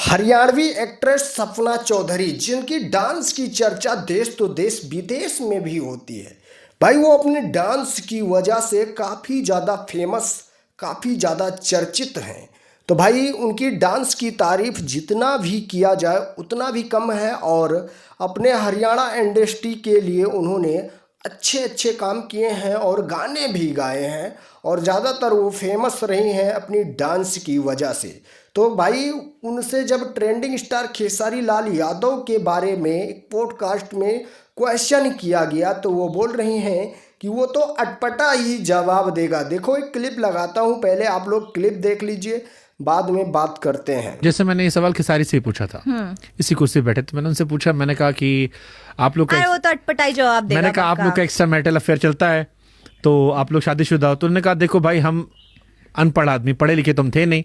Haryanvi actress Sapna Chaudhary जिनकी dance की चर्चा देश तो देश विदेश में भी होती है। भाई वो अपने डांस की वजह से काफ़ी ज़्यादा फेमस, काफ़ी ज़्यादा चर्चित हैं। तो भाई उनकी डांस की तारीफ जितना भी किया जाए उतना भी कम है। और अपने हरियाणा इंडस्ट्री के लिए उन्होंने अच्छे अच्छे काम किए हैं और गाने भी गाए हैं और ज़्यादातर वो फेमस रही हैं अपनी डांस की वजह से। तो भाई उनसे जब ट्रेंडिंग स्टार खेसारी लाल यादव के बारे में एक पॉडकास्ट में क्वेश्चन किया गया तो वो बोल रही हैं कि वो तो अटपटा ही जवाब देगा। देखो एक क्लिप लगाता हूँ, पहले आप लोग क्लिप देख लीजिए, बाद में बात करते हैं। जैसे मैंने ये सवाल खेसारी से ही पूछा था, इसी कुर्सी पे बैठे तो मैंने उनसे पूछा, मैंने कहा कि आप लोग वो तो अटपटाई जवाब देगा। मैंने कहा आप लोग का एक्स्ट्रा मैरिटल अफेयर चलता है तो आप लोग शादीशुदा हो? तो उन्होंने कहा देखो भाई हम अनपढ़ आदमी, पढ़े लिखे तुम थे नहीं।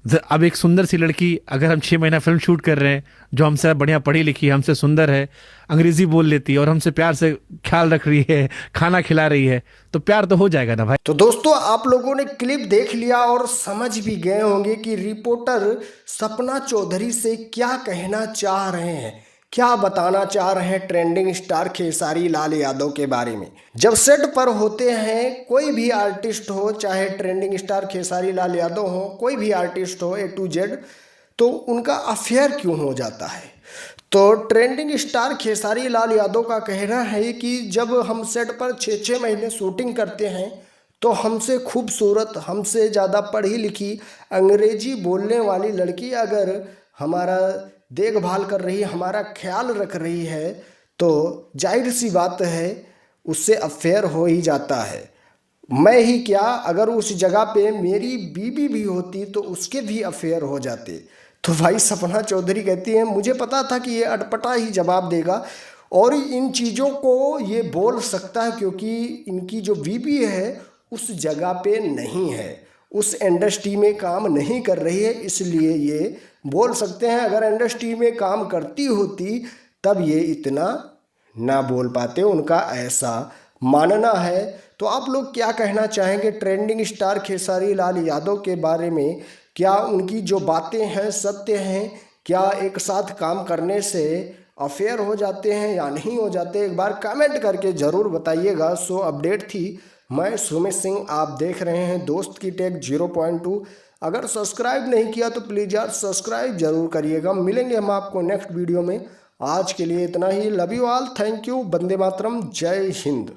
अब एक सुंदर सी लड़की, अगर हम 6 महीना फिल्म शूट कर रहे हैं, जो हमसे बढ़िया पढ़ी लिखी, हमसे सुंदर है, अंग्रेजी बोल लेती है और हमसे प्यार से ख्याल रख रही है, खाना खिला रही है, तो प्यार तो हो जाएगा ना भाई। तो दोस्तों आप लोगों ने क्लिप देख लिया और समझ भी गए होंगे कि रिपोर्टर सपना चौधरी से क्या कहना चाह रहे हैं, क्या बताना चाह रहे हैं ट्रेंडिंग स्टार खेसारी लाल यादव के बारे में। जब सेट पर होते हैं कोई भी आर्टिस्ट हो, चाहे ट्रेंडिंग स्टार खेसारी लाल यादव हो, कोई भी आर्टिस्ट हो A to Z, तो उनका अफेयर क्यों हो जाता है? तो ट्रेंडिंग स्टार खेसारी लाल यादव का कहना है कि जब हम सेट पर 6-6 महीने शूटिंग करते हैं तो हमसे खूबसूरत, हमसे ज़्यादा पढ़ी लिखी, अंग्रेजी बोलने वाली लड़की अगर हमारा देखभाल कर रही है, हमारा ख्याल रख रही है, तो जाहिर सी बात है उससे अफेयर हो ही जाता है। मैं ही क्या, अगर उस जगह पे मेरी बीवी भी होती तो उसके भी अफेयर हो जाते। तो भाई सपना चौधरी कहती हैं मुझे पता था कि ये अटपटा ही जवाब देगा और इन चीज़ों को ये बोल सकता है क्योंकि इनकी जो बीवी है उस जगह पे नहीं है, उस इंडस्ट्री में काम नहीं कर रही है, इसलिए ये बोल सकते हैं। अगर इंडस्ट्री में काम करती होती तब ये इतना ना बोल पाते, उनका ऐसा मानना है। तो आप लोग क्या कहना चाहेंगे ट्रेंडिंग स्टार खेसारी लाल यादव के बारे में? क्या उनकी जो बातें हैं सत्य हैं? क्या एक साथ काम करने से अफेयर हो जाते हैं या नहीं हो जाते? एक बार कमेंट करके ज़रूर बताइएगा। सो अपडेट थी, मैं सुमित सिंह, आप देख रहे हैं दोस्त की टेक 0.2। अगर सब्सक्राइब नहीं किया तो प्लीज़ यार सब्सक्राइब जरूर करिएगा। मिलेंगे हम आपको नेक्स्ट वीडियो में। आज के लिए इतना ही। Love you all, thank you, वंदे मातरम, जय हिंद।